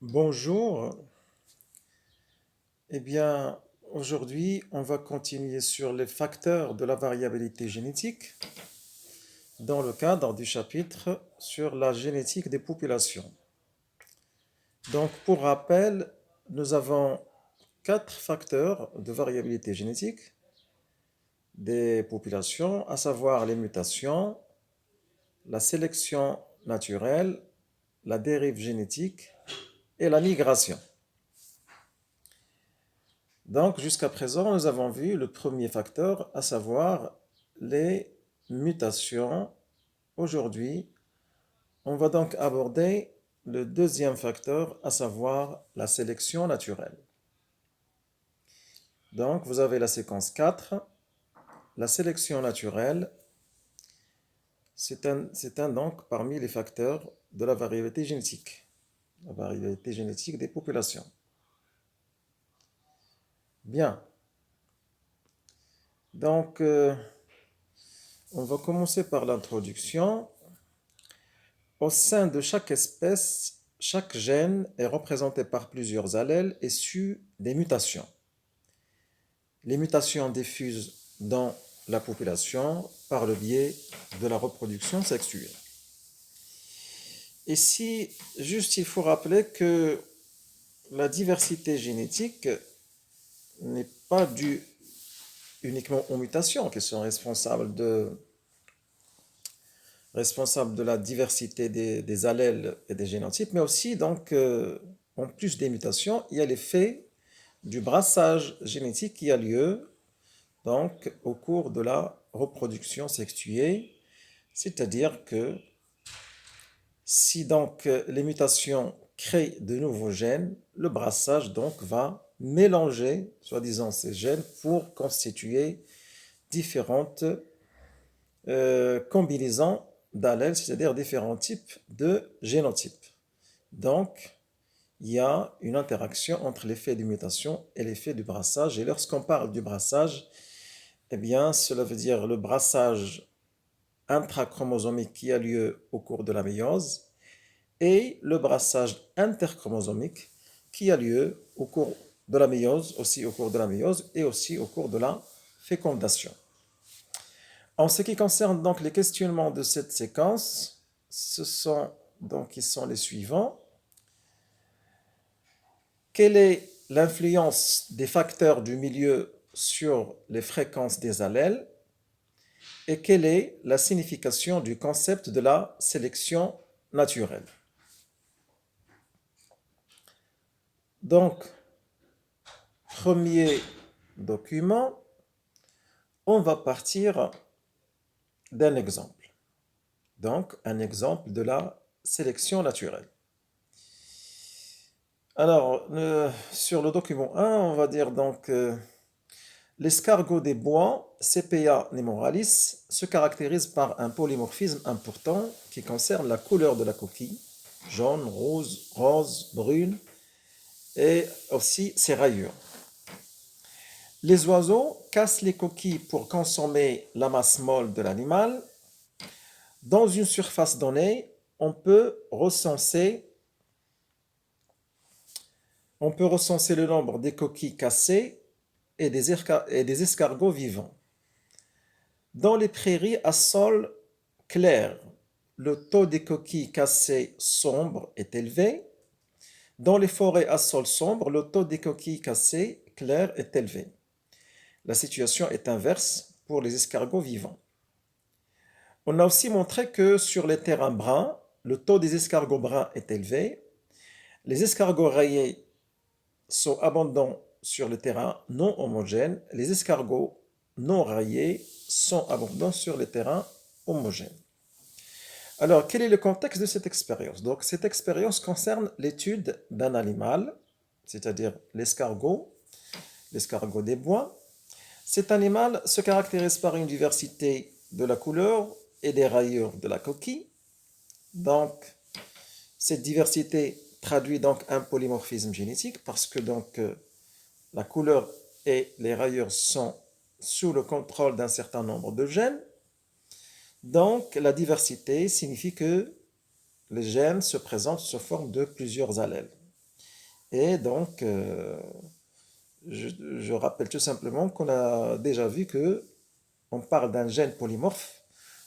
Bonjour. Eh bien, aujourd'hui, on va continuer sur les facteurs de la variabilité génétique dans le cadre du chapitre sur la génétique des populations. Donc, pour rappel, nous avons quatre facteurs de variabilité génétique des populations, à savoir les mutations, la sélection naturelle, la dérive génétique et la migration. Donc, jusqu'à présent, nous avons vu le premier facteur, à savoir les mutations. Aujourd'hui, on va donc aborder le deuxième facteur, à savoir la sélection naturelle. Donc, vous avez la séquence 4. La sélection naturelle, c'est un donc parmi les facteurs de la variabilité génétique des populations. Bien. Donc, on va commencer par l'introduction. Au sein de chaque espèce, chaque gène est représenté par plusieurs allèles issus des mutations. Les mutations diffusent dans la population par le biais de la reproduction sexuelle. Ici, juste il faut rappeler que la diversité génétique n'est pas due uniquement aux mutations qui sont responsables de la diversité des allèles et des génotypes, mais aussi, donc, en plus des mutations, il y a l'effet du brassage génétique qui a lieu donc, au cours de la reproduction sexuée, c'est-à-dire que si donc les mutations créent de nouveaux gènes, le brassage donc va mélanger, soi-disant, ces gènes pour constituer différentes combinaisons d'allèles, c'est-à-dire différents types de génotypes. Donc, il y a une interaction entre l'effet de mutation et l'effet du brassage. Et lorsqu'on parle du brassage, eh bien, cela veut dire le brassage intrachromosomique qui a lieu au cours de la méiose et le brassage interchromosomique qui a lieu au cours de la méiose, aussi au cours de la méiose et aussi au cours de la fécondation. En ce qui concerne donc les questionnements de cette séquence, ils sont les suivants. Quelle est l'influence des facteurs du milieu sur les fréquences des allèles? Et quelle est la signification du concept de la sélection naturelle? Donc, premier document, on va partir d'un exemple. Donc, un exemple de la sélection naturelle. Alors, sur le document 1, on va dire donc l'escargot des bois, Cepea nemoralis, se caractérise par un polymorphisme important qui concerne la couleur de la coquille, jaune, rose, brune, et aussi ses rayures. Les oiseaux cassent les coquilles pour consommer la masse molle de l'animal. Dans une surface donnée, on peut recenser le nombre des coquilles cassées et des escargots vivants. Dans les prairies à sol clair, le taux des coquilles cassées sombres est élevé. Dans les forêts à sol sombre, le taux des coquilles cassées claires est élevé. La situation est inverse pour les escargots vivants. On a aussi montré que sur les terrains bruns, le taux des escargots bruns est élevé. Les escargots rayés sont abondants sur les terrains non homogènes. Les escargots non rayés sont abondants sur les terrains homogènes. Alors, quel est le contexte de cette expérience? Donc, cette expérience concerne l'étude d'un animal, c'est-à-dire l'escargot des bois. Cet animal se caractérise par une diversité de la couleur et des rayures de la coquille. Donc, cette diversité traduit donc un polymorphisme génétique parce que donc la couleur et les rayures sont sous le contrôle d'un certain nombre de gènes. Donc, la diversité signifie que les gènes se présentent sous forme de plusieurs allèles. Et donc, je rappelle tout simplement qu'on a déjà vu que on parle d'un gène polymorphe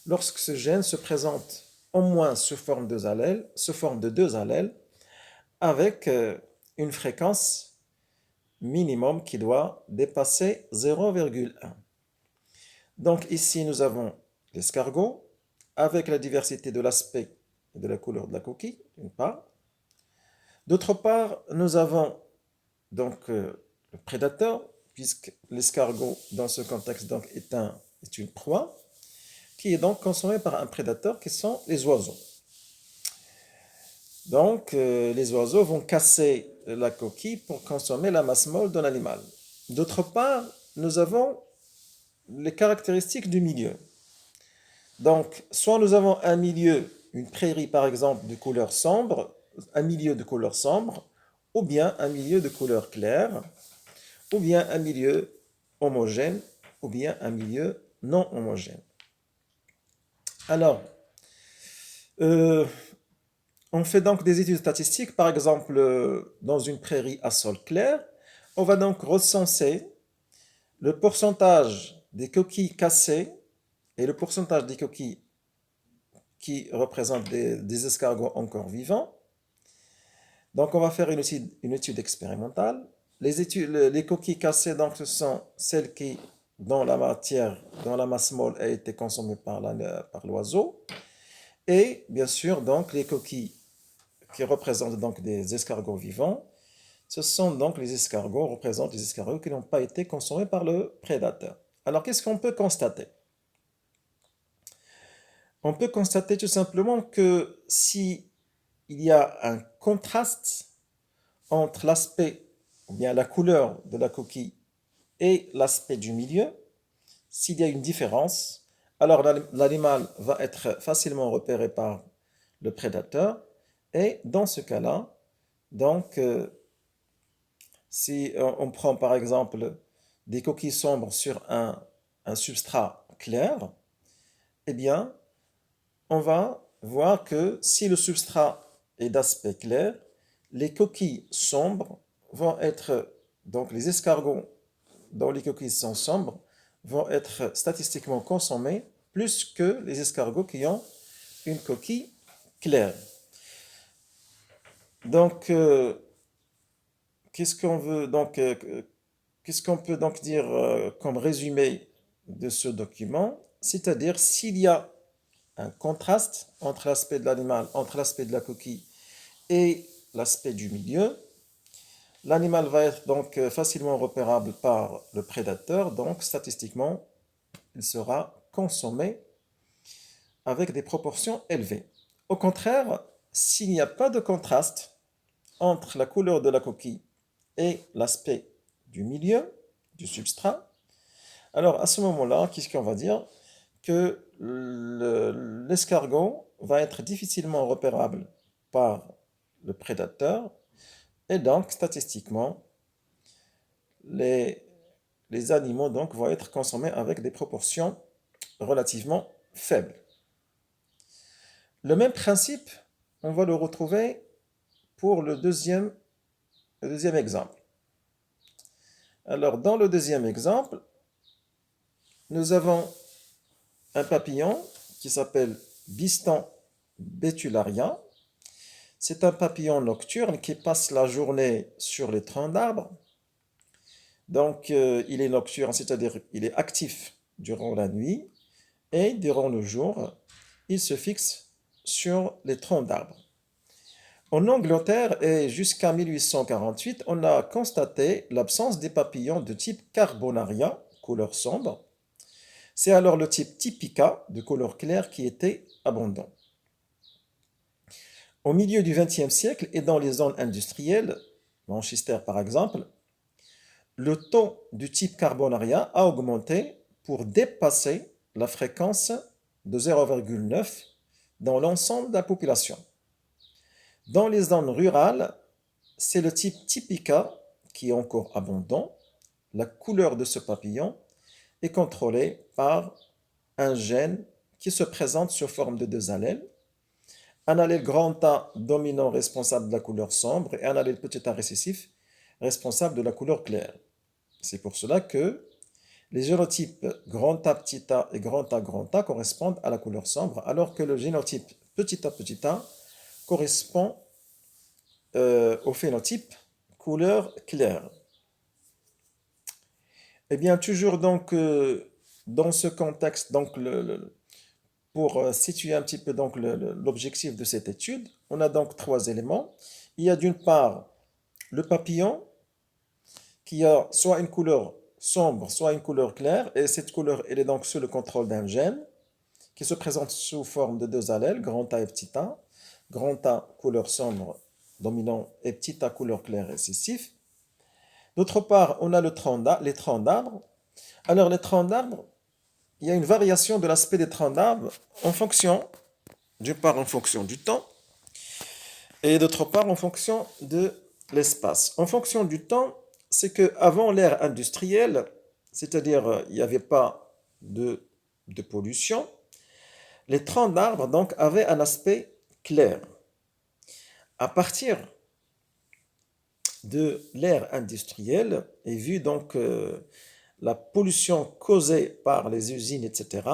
lorsque ce gène se présente au moins sous forme de deux allèles, avec une fréquence minimum qui doit dépasser 0,1. Donc ici, nous avons l'escargot avec la diversité de l'aspect et de la couleur de la coquille, d'une part. D'autre part, nous avons donc le prédateur, puisque l'escargot, dans ce contexte, donc, est une proie, qui est donc consommée par un prédateur qui sont les oiseaux. Donc, les oiseaux vont casser la coquille pour consommer la masse molle de l'animal. D'autre part, nous avons les caractéristiques du milieu. Donc, soit nous avons un milieu, une prairie par exemple de couleur sombre, un milieu de couleur sombre, ou bien un milieu de couleur claire, ou bien un milieu homogène, ou bien un milieu non homogène. Alors, euh, on fait donc des études statistiques, par exemple, dans une prairie à sol clair, on va donc recenser le pourcentage des coquilles cassées et le pourcentage des coquilles qui représentent des escargots encore vivants. Donc, on va faire une étude expérimentale. Les coquilles cassées, donc, ce sont celles qui, dont la matière, dont la masse molle a été consommée par l'oiseau. Et, bien sûr, donc, les coquilles qui représentent donc des escargots vivants, ce sont donc représentent les escargots qui n'ont pas été consommés par le prédateur. Alors, qu'est-ce qu'on peut constater? On peut constater tout simplement que si il y a un contraste entre l'aspect ou bien la couleur de la coquille et l'aspect du milieu, s'il y a une différence, alors l'animal va être facilement repéré par le prédateur et dans ce cas-là, donc si on prend par exemple des coquilles sombres sur un substrat clair, eh bien on va voir que si le substrat est d'aspect clair, les coquilles sombres vont être, donc les escargots dont les coquilles sont sombres, vont être statistiquement consommés plus que les escargots qui ont une coquille claire. Donc, qu'est-ce qu'on veut donc, qu'est-ce qu'on peut donc dire comme résumé de ce document? C'est-à-dire s'il y a un contraste entre l'aspect de l'animal, entre l'aspect de la coquille et l'aspect du milieu, l'animal va être donc facilement repérable par le prédateur, donc statistiquement, il sera consommé avec des proportions élevées. Au contraire, s'il n'y a pas de contraste entre la couleur de la coquille et l'aspect du milieu, du substrat, alors à ce moment-là, qu'est-ce qu'on va dire? Que l'escargot va être difficilement repérable par le prédateur et donc statistiquement les, les animaux donc vont être consommés avec des proportions relativement faibles. Le même principe, on va le retrouver pour le deuxième exemple. Alors dans le deuxième exemple, nous avons un papillon qui s'appelle Biston betularia. C'est un papillon nocturne qui passe la journée sur les troncs d'arbres. Donc, il est nocturne, c'est-à-dire il est actif durant la nuit et durant le jour, il se fixe sur les troncs d'arbres. En Angleterre et jusqu'à 1848, on a constaté l'absence des papillons de type Carbonaria, couleur sombre. C'est alors le type Typica, de couleur claire, qui était abondant. Au milieu du XXe siècle et dans les zones industrielles, Manchester par exemple, le taux du type Carbonaria a augmenté pour dépasser la fréquence de 0,9 dans l'ensemble de la population. Dans les zones rurales, c'est le type Typica qui est encore abondant. La couleur de ce papillon est contrôlée par un gène qui se présente sous forme de deux allèles. un allèle grand A dominant responsable de la couleur sombre et un allèle petit a récessif responsable de la couleur claire. C'est pour cela que les génotypes grand A, petit a et grand A correspondent à la couleur sombre, alors que le génotype petit a correspond au phénotype couleur claire. Eh bien, toujours donc dans ce contexte, donc pour situer un petit peu donc l'objectif de cette étude, on a donc trois éléments. Il y a d'une part le papillon qui a soit une couleur sombre, soit une couleur claire, et cette couleur, elle est donc sous le contrôle d'un gène qui se présente sous forme de deux allèles, grand A et petit a. Grand A, couleur sombre, dominant, et petit a, couleur claire, récessif. D'autre part, on a les troncs d'arbres. Alors, les troncs d'arbres, il y a une variation de l'aspect des troncs d'arbres en fonction, d'une part en fonction du temps, et d'autre part en fonction de l'espace. En fonction du temps, c'est qu'avant l'ère industrielle, c'est-à-dire il n'y avait pas de pollution, les troncs d'arbres donc avaient un aspect clair. À partir de l'ère industrielle, et vu donc la pollution causée par les usines, etc.,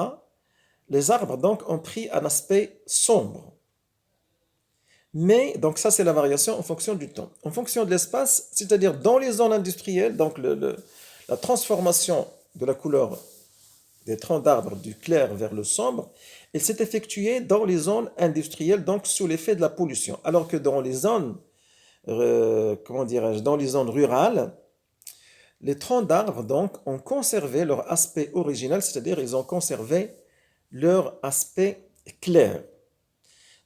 les arbres donc ont pris un aspect sombre. Mais, donc ça c'est la variation en fonction du temps. En fonction de l'espace, c'est-à-dire dans les zones industrielles, donc la transformation de la couleur des troncs d'arbres du clair vers le sombre, elle s'est effectuée dans les zones industrielles, donc sous l'effet de la pollution. Alors que dans les zones, comment dirais-je, dans les zones rurales, les troncs d'arbres donc ont conservé leur aspect original, c'est-à-dire ils ont conservé leur aspect clair.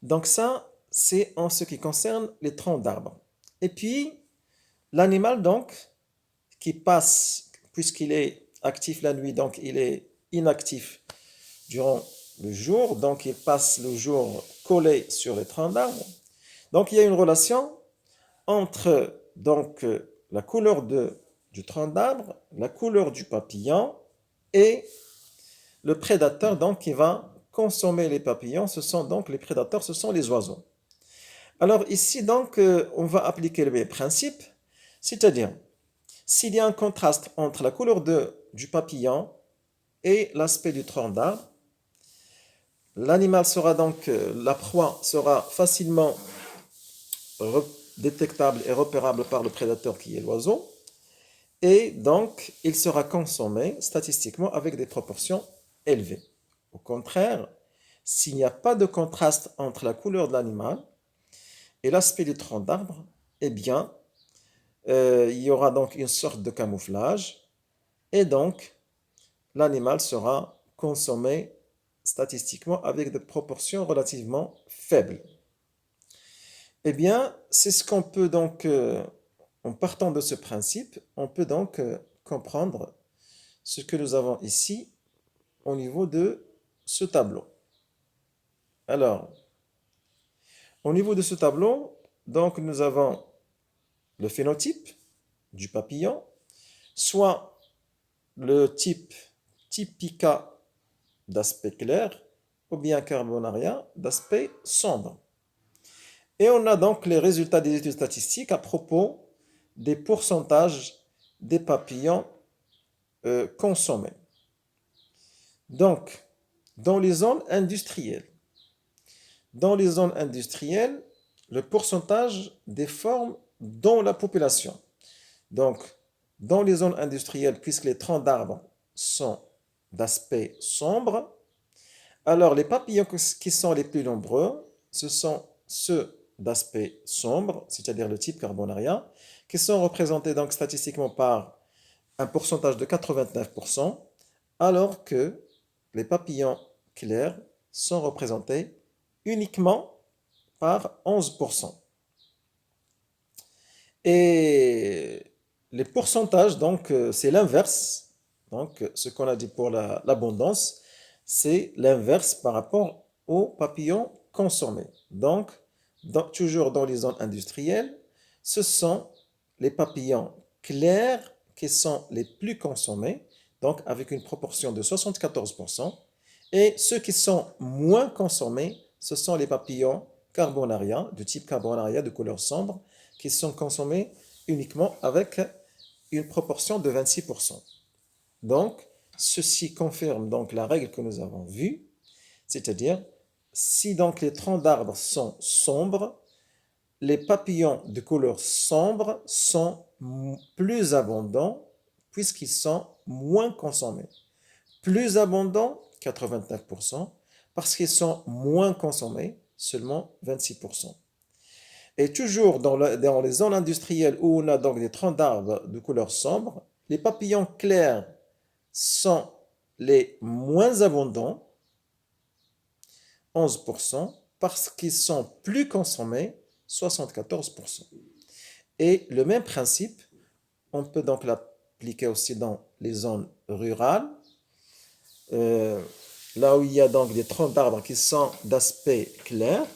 Donc ça, c'est en ce qui concerne les troncs d'arbres. Et puis, l'animal donc, qui passe, puisqu'il est actif la nuit, donc il est inactif durant le jour, donc il passe le jour collé sur les troncs d'arbres. Donc il y a une relation entre donc la couleur du tronc d'arbre, la couleur du papillon et le prédateur donc qui va consommer les papillons. Ce sont donc les prédateurs, ce sont les oiseaux. Alors ici donc on va appliquer le même principe, c'est-à-dire s'il y a un contraste entre la couleur du papillon et l'aspect du tronc d'arbre, l'animal sera donc, la proie sera facilement détectable et repérable par le prédateur qui est l'oiseau, et donc il sera consommé statistiquement avec des proportions élevées. Au contraire, s'il n'y a pas de contraste entre la couleur de l'animal et l'aspect du tronc d'arbre, eh bien, il y aura donc une sorte de camouflage, et donc l'animal sera consommé statistiquement avec des proportions relativement faibles. Eh bien, c'est ce qu'on peut donc, en partant de ce principe, on peut donc comprendre ce que nous avons ici au niveau de ce tableau. Alors, au niveau de ce tableau, donc nous avons le phénotype du papillon, soit le type typica d'aspect clair, ou bien carbonaria d'aspect sombre. Et on a donc les résultats des études statistiques à propos des pourcentages des papillons consommés. Donc, dans les zones industrielles, le pourcentage des formes dans la population. Donc, dans les zones industrielles, puisque les troncs d'arbres sont d'aspect sombre, alors les papillons qui sont les plus nombreux, ce sont ceux d'aspect sombre, c'est-à-dire le type carbonaria, qui sont représentés donc statistiquement par un pourcentage de 89%, alors que les papillons clairs sont représentés uniquement par 11%. Et les pourcentages, donc, c'est l'inverse. Donc, ce qu'on a dit pour l'abondance, c'est l'inverse par rapport aux papillons consommés. Donc, toujours dans les zones industrielles, ce sont les papillons clairs qui sont les plus consommés, donc avec une proportion de 74%. Et ceux qui sont moins consommés, ce sont les papillons carbonaria, de type carbonaria de couleur sombre, qui sont consommés uniquement avec une proportion de 26%. Donc, ceci confirme donc la règle que nous avons vue, c'est-à-dire, si donc les troncs d'arbres sont sombres, les papillons de couleur sombre sont plus abondants puisqu'ils sont moins consommés. Plus abondants, 89%, parce qu'ils sont moins consommés, seulement 26%. Et toujours dans les zones industrielles où on a donc des troncs d'arbres de couleur sombre, les papillons clairs sont les moins abondants, 11%, parce qu'ils sont plus consommés, 74%. Et le même principe, on peut donc l'appliquer aussi dans les zones rurales, là où il y a donc des troncs d'arbres qui sont d'aspect clair.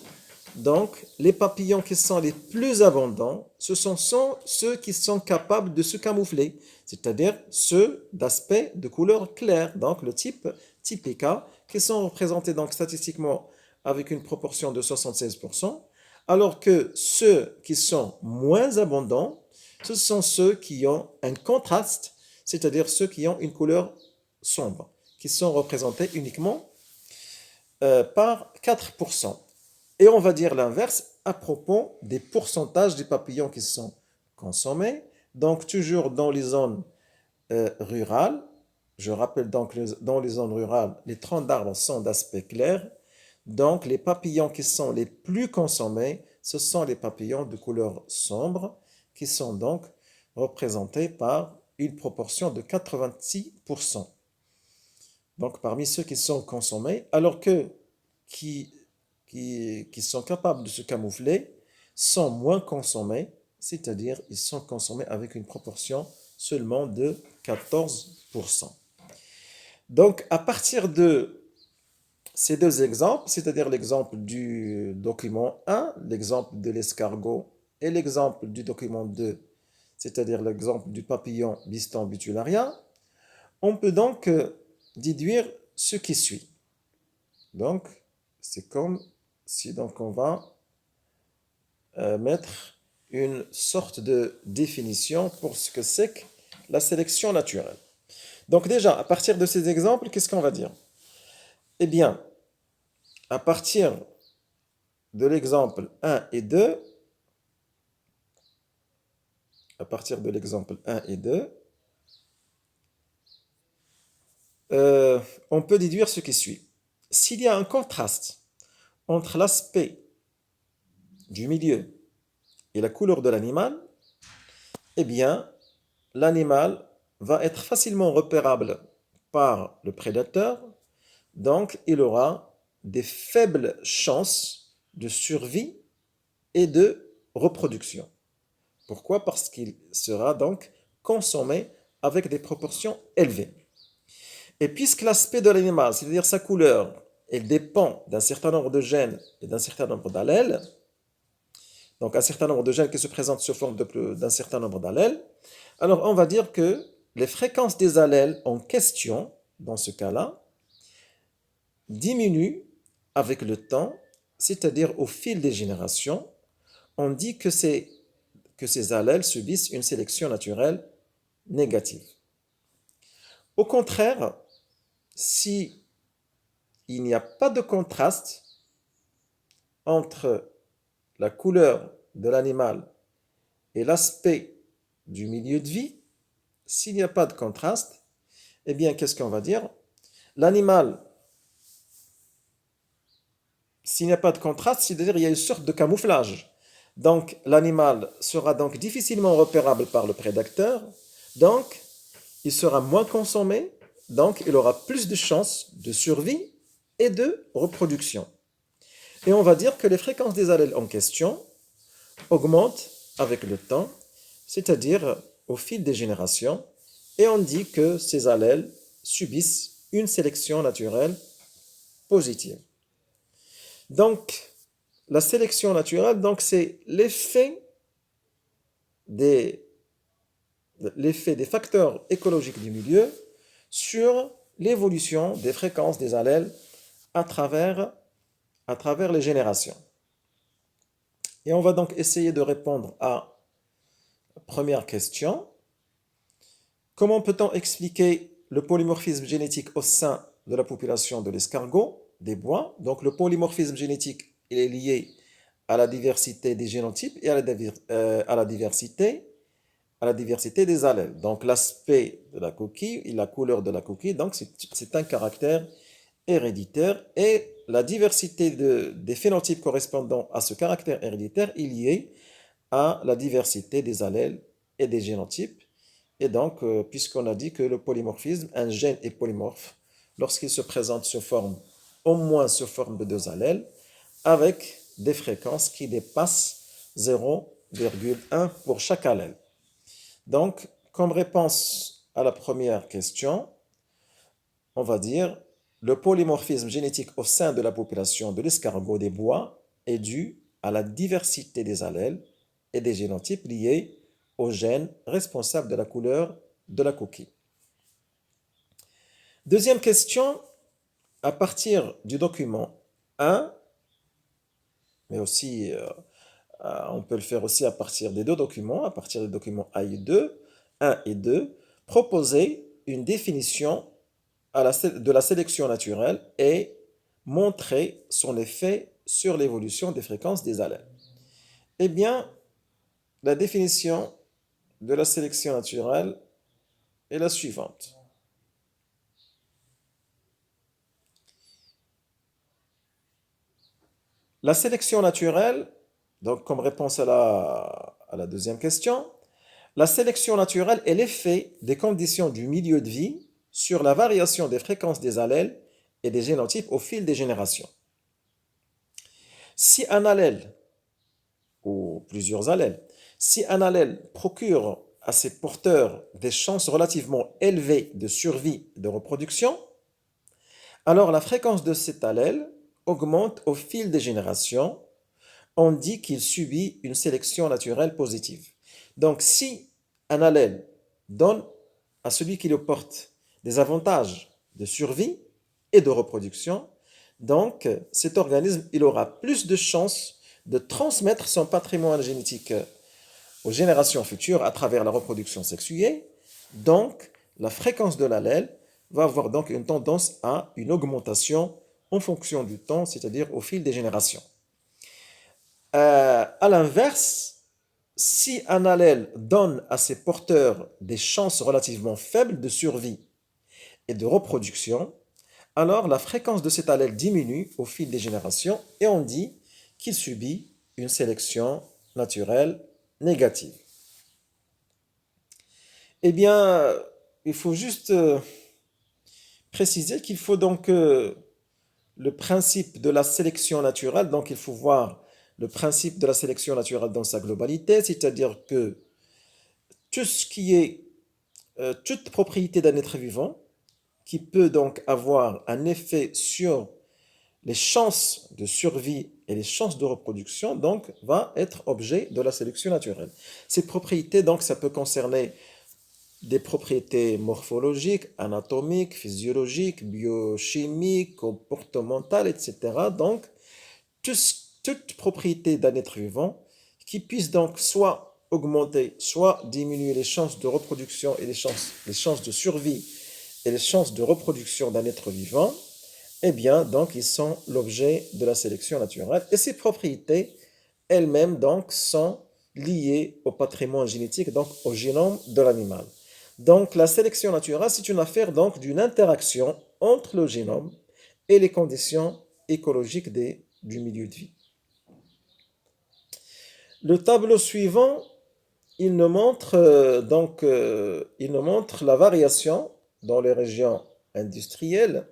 Donc, les papillons qui sont les plus abondants, ce sont ceux qui sont capables de se camoufler, c'est-à-dire ceux d'aspect de couleur claire, donc le type typica, qui sont représentés donc statistiquement avec une proportion de 76%, alors que ceux qui sont moins abondants, ce sont ceux qui ont un contraste, c'est-à-dire ceux qui ont une couleur sombre, qui sont représentés uniquement par 4%. Et on va dire l'inverse à propos des pourcentages des papillons qui sont consommés. Donc, toujours dans les zones rurales, je rappelle donc dans les zones rurales, les troncs d'arbres sont d'aspect clair. Donc, les papillons qui sont les plus consommés, ce sont les papillons de couleur sombre, qui sont donc représentés par une proportion de 86%. Donc, parmi ceux qui sont consommés, alors que qui sont capables de se camoufler sont moins consommés, c'est-à-dire ils sont consommés avec une proportion seulement de 14%. Donc, à partir de ces deux exemples, c'est-à-dire l'exemple du document 1, l'exemple de l'escargot, et l'exemple du document 2, c'est-à-dire l'exemple du papillon Biston butularia, on peut donc déduire ce qui suit. Donc, c'est comme si donc on va mettre une sorte de définition pour ce que c'est que la sélection naturelle. Donc déjà, à partir de ces exemples, qu'est-ce qu'on va dire? Eh bien, à partir de l'exemple 1 et 2, à partir de l'exemple 1 et 2, on peut déduire ce qui suit. S'il y a un contraste entre l'aspect du milieu et la couleur de l'animal, eh bien, l'animal va être facilement repérable par le prédateur, donc il aura des faibles chances de survie et de reproduction. Pourquoi? Parce qu'il sera donc consommé avec des proportions élevées. Et puisque l'aspect de l'animal, c'est-à-dire sa couleur, elle dépend d'un certain nombre de gènes et d'un certain nombre d'allèles, donc un certain nombre de gènes qui se présentent sous forme d'un certain nombre d'allèles, alors on va dire que les fréquences des allèles en question, dans ce cas-là, diminuent avec le temps, c'est-à-dire au fil des générations. On dit que ces allèles subissent une sélection naturelle négative. Au contraire, si il n'y a pas de contraste entre la couleur de l'animal et l'aspect du milieu de vie, s'il n'y a pas de contraste, eh bien, qu'est-ce qu'on va dire? L'animal, s'il n'y a pas de contraste, c'est-à-dire il y a une sorte de camouflage. Donc, l'animal sera donc difficilement repérable par le prédateur, donc il sera moins consommé, donc il aura plus de chances de survie et de reproduction. Et on va dire que les fréquences des allèles en question augmentent avec le temps, c'est-à-dire au fil des générations, et on dit que ces allèles subissent une sélection naturelle positive. Donc, la sélection naturelle, donc, c'est l'effet des facteurs écologiques du milieu sur l'évolution des fréquences des allèles à travers les générations. Et on va donc essayer de répondre à la première question. Comment peut-on expliquer le polymorphisme génétique au sein de la population de l'escargot des bois? Donc le polymorphisme génétique, il est lié à la diversité des génotypes et à la diversité des allèles. Donc l'aspect de la coquille et la couleur de la coquille, donc c'est un caractère héréditaire et la diversité des phénotypes correspondant à ce caractère héréditaire est liée à la diversité des allèles et des génotypes. Et donc, puisqu'on a dit que le polymorphisme, un gène est polymorphe lorsqu'il se présente sous forme, au moins sous forme de deux allèles, avec des fréquences qui dépassent 0,1 pour chaque allèle. Donc, comme réponse à la première question, on va dire le polymorphisme génétique au sein de la population de l'escargot des bois est dû à la diversité des allèles et des génotypes liés aux gènes responsables de la couleur de la coquille. Deuxième question, à partir du document 1, mais aussi on peut le faire aussi à partir des deux documents, à partir des documents 1 et 2, proposer une définition de la sélection naturelle et montrer son effet sur l'évolution des fréquences des allèles. Eh bien, la définition de la sélection naturelle est la suivante. La sélection naturelle, donc comme réponse à la deuxième question, la sélection naturelle est l'effet des conditions du milieu de vie sur la variation des fréquences des allèles et des génotypes au fil des générations. Si un allèle, ou plusieurs allèles, si un allèle procure à ses porteurs des chances relativement élevées de survie et de reproduction, alors la fréquence de cet allèle augmente au fil des générations. On dit qu'il subit une sélection naturelle positive. Donc si un allèle donne à celui qui le porte des avantages de survie et de reproduction, donc cet organisme il aura plus de chances de transmettre son patrimoine génétique aux générations futures à travers la reproduction sexuée. Donc la fréquence de l'allèle va avoir donc une tendance à une augmentation en fonction du temps, c'est-à-dire au fil des générations. À l'inverse, si un allèle donne à ses porteurs des chances relativement faibles de survie et de reproduction, alors la fréquence de cet allèle diminue au fil des générations et on dit qu'il subit une sélection naturelle négative. Eh bien, il faut juste préciser qu'il faut donc le principe de la sélection naturelle, donc il faut voir le principe de la sélection naturelle dans sa globalité, c'est-à-dire que tout ce qui est, toute propriété d'un être vivant qui peut donc avoir un effet sur les chances de survie et les chances de reproduction, donc va être objet de la sélection naturelle. Ces propriétés, donc, ça peut concerner des propriétés morphologiques, anatomiques, physiologiques, biochimiques, comportementales, etc. Donc, toute propriété d'un être vivant qui puisse donc soit augmenter, soit diminuer les chances de reproduction et les chances de survie et les chances de reproduction d'un être vivant, eh bien, donc, ils sont l'objet de la sélection naturelle. Et ces propriétés elles-mêmes, donc, sont liées au patrimoine génétique, donc au génome de l'animal. Donc, la sélection naturelle, c'est une affaire donc d'une interaction entre le génome et les conditions écologiques du milieu de vie. Le tableau suivant, il nous montre la variation dans les régions industrielles.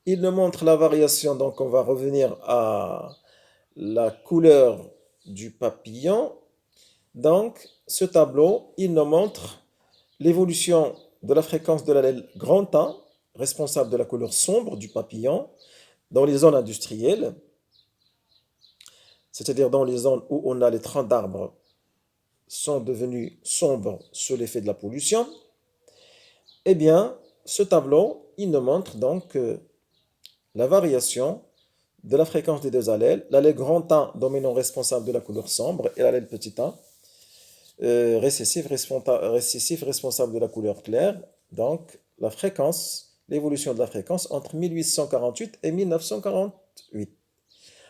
Il nous montre la variation, donc on va revenir à la couleur du papillon. Donc, ce tableau, il nous montre l'évolution de la fréquence de l'allèle grand A, responsable de la couleur sombre du papillon, dans les zones industrielles, c'est-à-dire dans les zones où on a les troncs d'arbres sont devenus sombres sous l'effet de la pollution. Eh bien, ce tableau, il nous montre donc la variation de la fréquence des deux allèles, l'allèle grand A dominant responsable de la couleur sombre et l'allèle petit a récessif responsable de la couleur claire. Donc, la fréquence, l'évolution de la fréquence entre 1848 et 1948.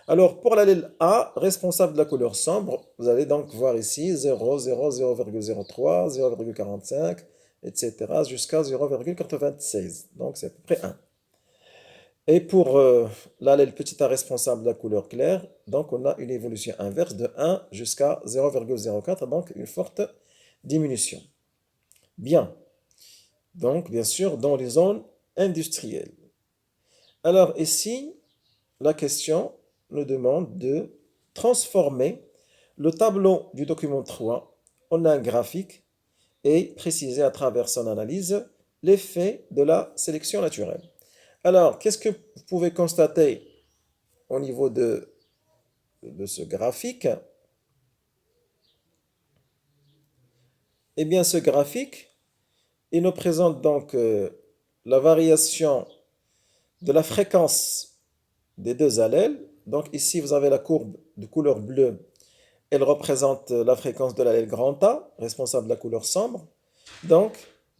Alors, pour l'allèle A, responsable de la couleur sombre, vous allez donc voir ici 0, 0, 0,03, 0,45, etc. jusqu'à 0,96. Donc, c'est à peu près 1. Et pour l'allèle petit a responsable de la couleur claire, donc on a une évolution inverse de 1 jusqu'à 0,04, donc une forte diminution. Bien, donc bien sûr dans les zones industrielles. Alors ici, la question nous demande de transformer le tableau du document 3 en un graphique et préciser à travers son analyse l'effet de la sélection naturelle. Alors, qu'est-ce que vous pouvez constater au niveau de ce graphique? Eh bien, ce graphique, il nous présente donc la variation de la fréquence des deux allèles. Donc ici, vous avez la courbe de couleur bleue. Elle représente la fréquence de l'allèle grand A, responsable de la couleur sombre. Donc,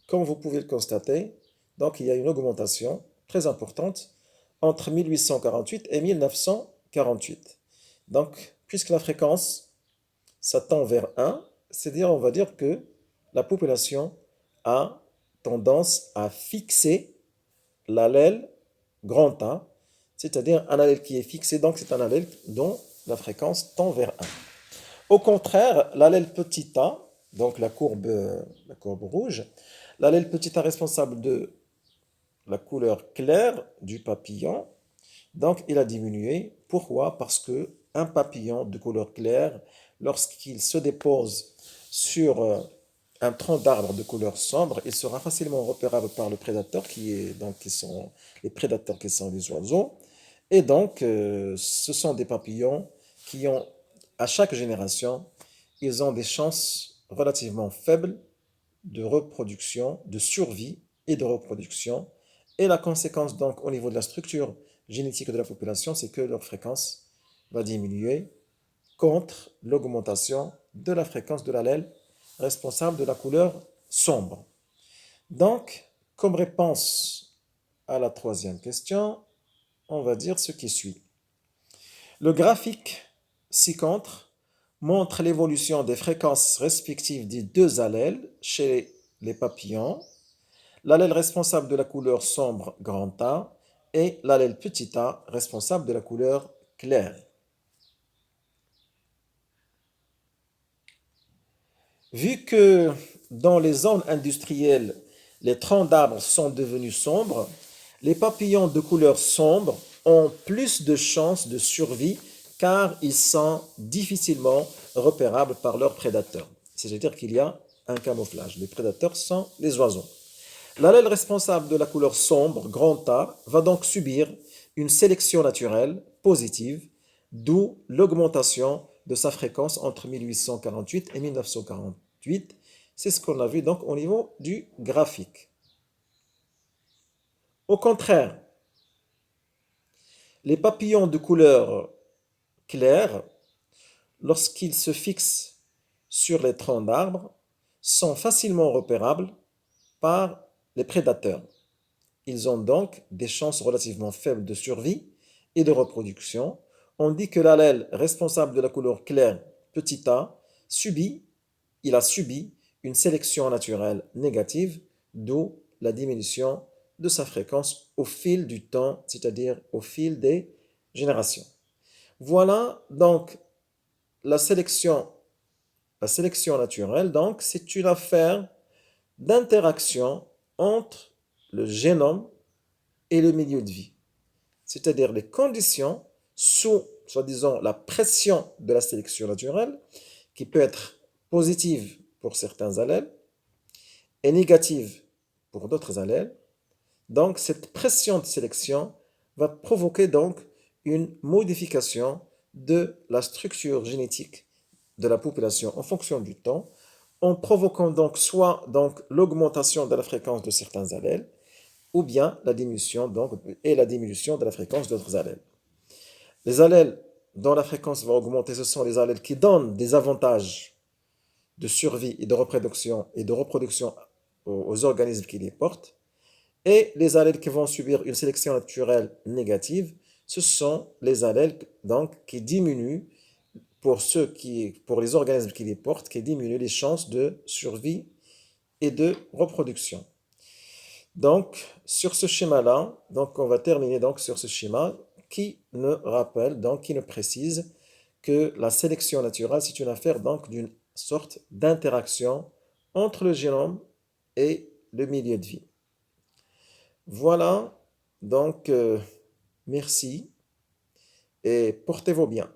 comme vous pouvez le constater, donc il y a une augmentation très importante entre 1848 et 1948. Donc, puisque la fréquence, ça tend vers 1, c'est-à-dire, on va dire que la population a tendance à fixer l'allèle grand A, c'est-à-dire un allèle qui est fixé, donc c'est un allèle dont la fréquence tend vers 1. Au contraire, l'allèle petit a, donc la courbe rouge, l'allèle petit a responsable de la couleur claire du papillon, donc il a diminué. Pourquoi? Parce que un papillon de couleur claire, lorsqu'il se dépose sur un tronc d'arbre de couleur sombre, il sera facilement repérable par le prédateur qui sont les prédateurs qui sont les oiseaux. Et donc, ce sont des papillons qui ont, à chaque génération, ils ont des chances relativement faibles de reproduction, de survie et de reproduction. Et la conséquence, donc, au niveau de la structure génétique de la population, c'est que leur fréquence va diminuer contre l'augmentation de la fréquence de l'allèle responsable de la couleur sombre. Donc, comme réponse à la troisième question, on va dire ce qui suit. Le graphique ci-contre montre l'évolution des fréquences respectives des deux allèles chez les papillons, l'allèle responsable de la couleur sombre grand A et l'allèle petit a responsable de la couleur claire. Vu que dans les zones industrielles, les troncs d'arbres sont devenus sombres, les papillons de couleur sombre ont plus de chances de survie car ils sont difficilement repérables par leurs prédateurs. C'est-à-dire qu'il y a un camouflage. Les prédateurs sont les oiseaux. L'allèle responsable de la couleur sombre, grand A, va donc subir une sélection naturelle positive, d'où l'augmentation de sa fréquence entre 1848 et 1948. C'est ce qu'on a vu donc au niveau du graphique. Au contraire, les papillons de couleur claire, lorsqu'ils se fixent sur les troncs d'arbres, sont facilement repérables par les prédateurs. Ils ont donc des chances relativement faibles de survie et de reproduction. On dit que l'allèle responsable de la couleur claire, petit a, il a subi une sélection naturelle négative, d'où la diminution de sa fréquence au fil du temps, c'est-à-dire au fil des générations. Voilà donc la sélection naturelle, donc c'est une affaire d'interaction entre le génome et le milieu de vie, c'est-à-dire les conditions sous, soi-disant, la pression de la sélection naturelle, qui peut être positive pour certains allèles et négative pour d'autres allèles. Donc, cette pression de sélection va provoquer donc une modification de la structure génétique de la population en fonction du temps, en provoquant donc soit donc l'augmentation de la fréquence de certains allèles, ou bien la diminution de la fréquence d'autres allèles. Les allèles dont la fréquence va augmenter, ce sont les allèles qui donnent des avantages de survie et de reproduction aux organismes qui les portent. Et les allèles qui vont subir une sélection naturelle négative, ce sont les allèles donc, qui diminuent pour les organismes qui les portent, qui diminuent les chances de survie et de reproduction. Donc, sur ce schéma-là, donc on va terminer donc sur ce schéma qui ne rappelle, donc qui ne précise que la sélection naturelle, c'est une affaire donc d'une sorte d'interaction entre le génome et le milieu de vie. Voilà, donc merci et portez-vous bien.